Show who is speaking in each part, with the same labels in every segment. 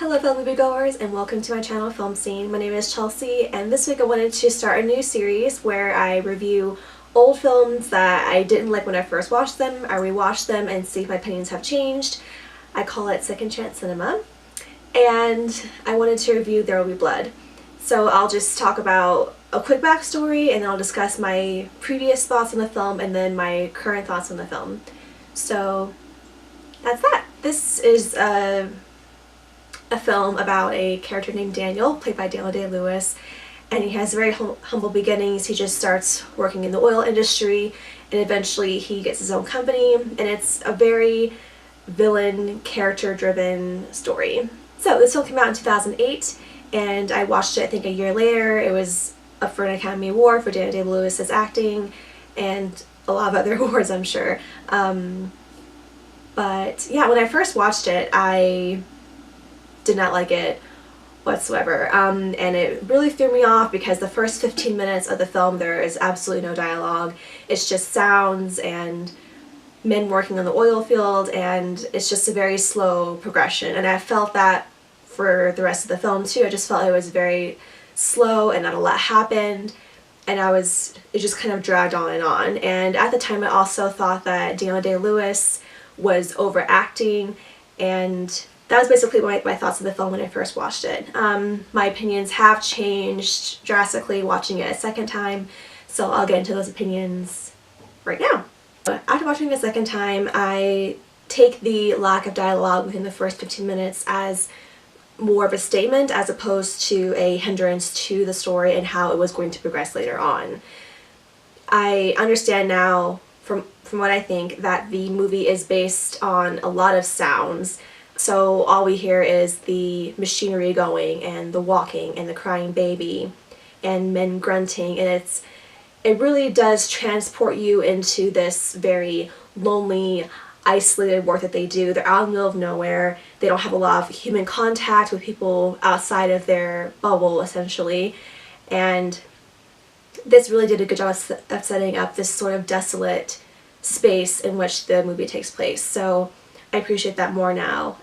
Speaker 1: Hello fellow moviegoers and welcome to my channel Film Scene. My name is Chelsea and this week I wanted to start a new series where I review old films that I didn't like when I first watched them. I rewatch them and see if my opinions have changed. I call it Second Chance Cinema, and I wanted to review There Will Be Blood. So I'll just talk about a quick backstory and then I'll discuss my previous thoughts on the film and then my current thoughts on the film. So that's that. This is a film about a character named Daniel, played by Daniel Day-Lewis, and he has very humble beginnings. He just starts working in the oil industry and eventually he gets his own company, and it's a very villain, character-driven story. So this film came out in 2008 and I watched it I think a year later. It was up for an Academy Award for Daniel Day-Lewis's acting and a lot of other awards, I'm sure. But yeah, when I first watched it, I did not like it whatsoever, and it really threw me off because the first 15 minutes of the film there is absolutely no dialogue. It's just sounds and men working on the oil field, and it's just a very slow progression, and I felt that for the rest of the film too. I just felt it was very slow and not a lot happened, and it just kind of dragged on, and at the time I also thought that Daniel Day-Lewis was overacting, and that was basically my thoughts of the film when I first watched it. My opinions have changed drastically watching it a second time, so I'll get into those opinions right now. After watching it a second time, I take the lack of dialogue within the first 15 minutes as more of a statement as opposed to a hindrance to the story and how it was going to progress later on. I understand now from what I think that the movie is based on a lot of sounds. So all we hear is the machinery going and the walking and the crying baby and men grunting, and it really does transport you into this very lonely, isolated work that they do. They're out in the middle of nowhere. They don't have a lot of human contact with people outside of their bubble, essentially. And this really did a good job of setting up this sort of desolate space in which the movie takes place. So I appreciate that more now.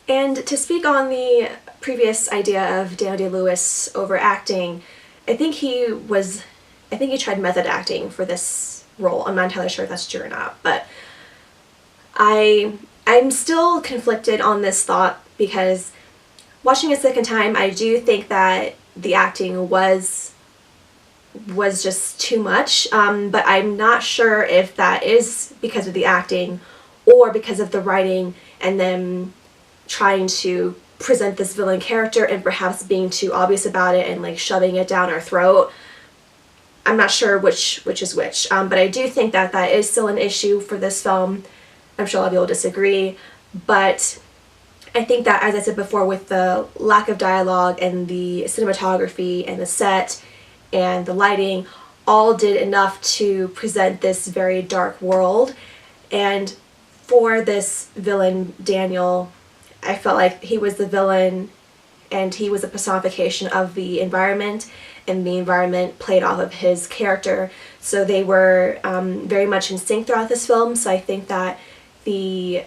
Speaker 1: And to speak on the previous idea of Daniel Day-Lewis overacting, I think he tried method acting for this role. I'm not entirely sure if that's true or not, but I'm still conflicted on this thought because watching it a second time, I do think that the acting was just too much, but I'm not sure if that is because of the acting or because of the writing and then trying to present this villain character and perhaps being too obvious about it and like shoving it down our throat. I'm not sure which is which, but I do think that that is still an issue for this film. I'm sure a lot of people disagree, but I think that, as I said before, with the lack of dialogue and the cinematography and the set and the lighting all did enough to present this very dark world. And for this villain, Daniel, I felt like he was the villain and he was a personification of the environment, and the environment played off of his character. So they were very much in sync throughout this film, so I think that the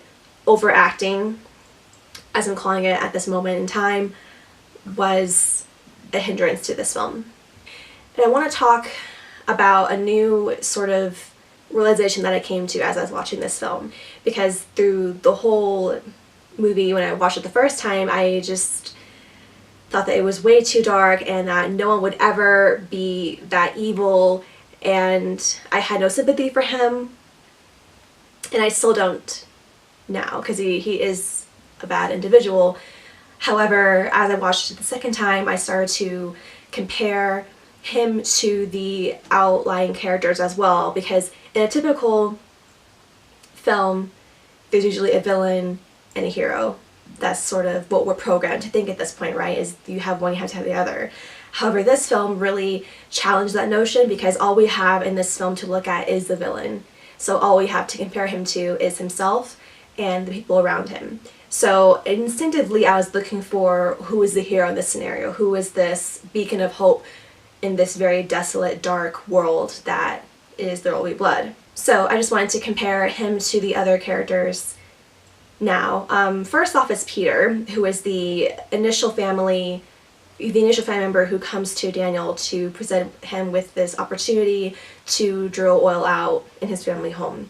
Speaker 1: overacting, as I'm calling it at this moment in time, was a hindrance to this film. And I want to talk about a new sort of realization that I came to as I was watching this film, because through the whole movie, when I watched it the first time, I just thought that it was way too dark and that no one would ever be that evil, and I had no sympathy for him, and I still don't now because he is a bad individual. However, as I watched it the second time, I started to compare him to the outlying characters as well, because in a typical film there's usually a villain and a hero. That's sort of what we're programmed to think at this point, right? Is you have one, you have to have the other. However, this film really challenged that notion because all we have in this film to look at is the villain. So all we have to compare him to is himself and the people around him. So instinctively I was looking for who is the hero in this scenario, who is this beacon of hope in this very desolate, dark world that is There Will Be Blood. So I just wanted to compare him to the other characters now. First off is Peter, who is the initial family member who comes to Daniel to present him with this opportunity to drill oil out in his family home.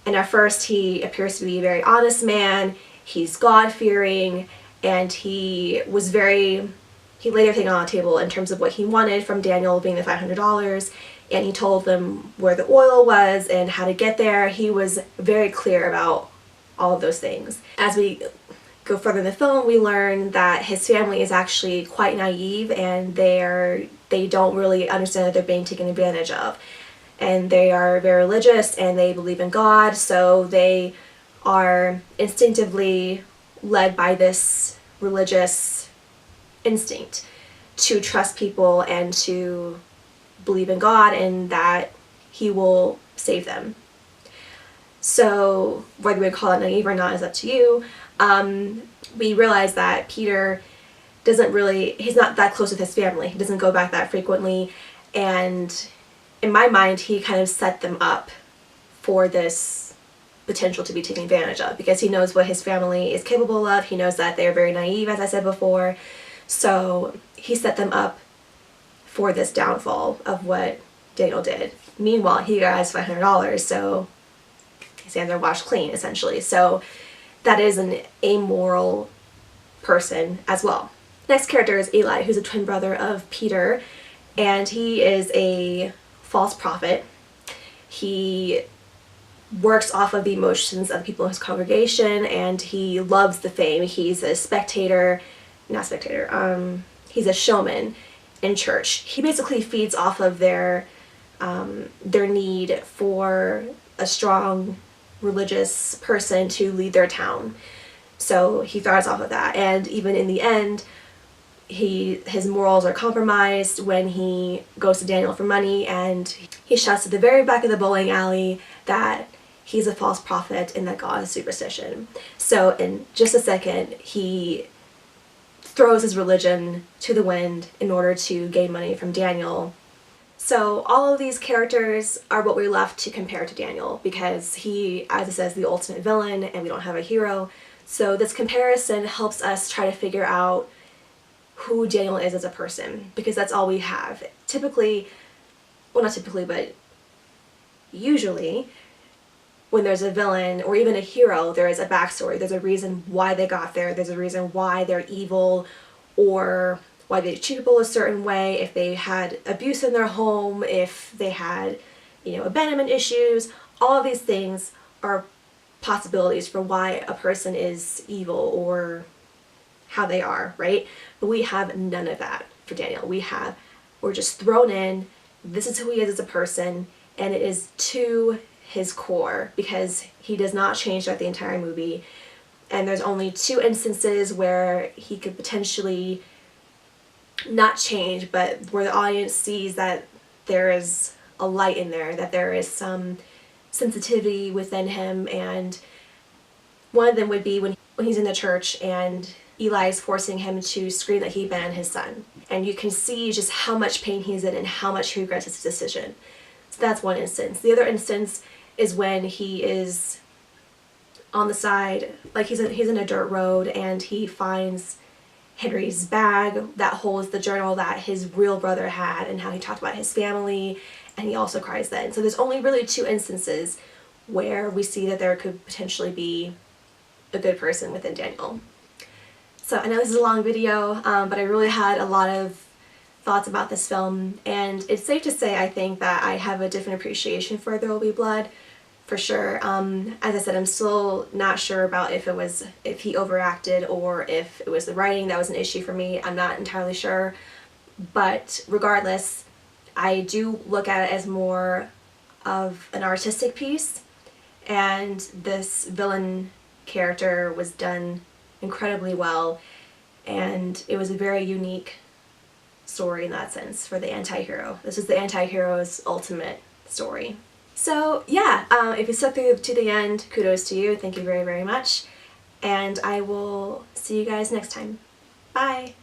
Speaker 1: And at first he appears to be a very honest man, he's God-fearing, and he laid everything on the table in terms of what he wanted from Daniel, being the $500, and he told them where the oil was and how to get there. He was very clear about all of those things. As we go further in the film, we learn that his family is actually quite naive, and they don't really understand that they're being taken advantage of. And they are very religious and they believe in God, so they are instinctively led by this religious instinct to trust people and to believe in God and that He will save them. So whether we call it naive or not is up to you. We realize that Peter he's not that close with his family. He doesn't go back that frequently, and in my mind he kind of set them up for this potential to be taken advantage of, because he knows what his family is capable of. He knows that they're very naive, as I said before, so he set them up for this downfall of what Daniel did. Meanwhile, he got his $500, so his hands are washed clean, essentially. So that is an amoral person as well. Next character is Eli, who's a twin brother of Peter, and he is a false prophet. He works off of the emotions of people in his congregation, and he loves the fame. He's a he's a showman in church. He basically feeds off of their need for a strong religious person to lead their town. So he thrives off of that, and even in the end his morals are compromised when he goes to Daniel for money, and he shouts at the very back of the bowling alley that he's a false prophet and that God is superstition. So in just a second he throws his religion to the wind in order to gain money from Daniel. So all of these characters are what we're left to compare to Daniel, because he, as it says, the ultimate villain and we don't have a hero. So this comparison helps us try to figure out who Daniel is as a person, because that's all we have. Typically, well, not typically, but usually when there's a villain or even a hero, there is a backstory. There's a reason why they got there. There's a reason why they're evil, or why they treat people a certain way, if they had abuse in their home, if they had, abandonment issues. All of these things are possibilities for why a person is evil or how they are, right? But we have none of that for Daniel. We're just thrown in, this is who he is as a person, and it is to his core, because he does not change throughout the entire movie. And there's only 2 instances where he could potentially not change, but where the audience sees that there is a light in there, that there is some sensitivity within him. And one of them would be when he's in the church and Eli is forcing him to scream that he banned his son. And you can see just how much pain he's in and how much he regrets his decision. So that's one instance. The other instance is when he is on the side, like he's in a dirt road, and he finds Henry's bag that holds the journal that his real brother had and how he talked about his family, and he also cries then. So there's only really 2 instances where we see that there could potentially be a good person within Daniel. So I know this is a long video, but I really had a lot of thoughts about this film, and it's safe to say I think that I have a different appreciation for There Will Be Blood, for sure. As I said, I'm still not sure about if he overacted or if it was the writing that was an issue for me. I'm not entirely sure, but regardless, I do look at it as more of an artistic piece, and this villain character was done incredibly well, and it was a very unique story in that sense for the anti-hero. This is the anti-hero's ultimate story. So yeah, if you stuck through to the end, kudos to you. Thank you very, very much, and I will see you guys next time. Bye!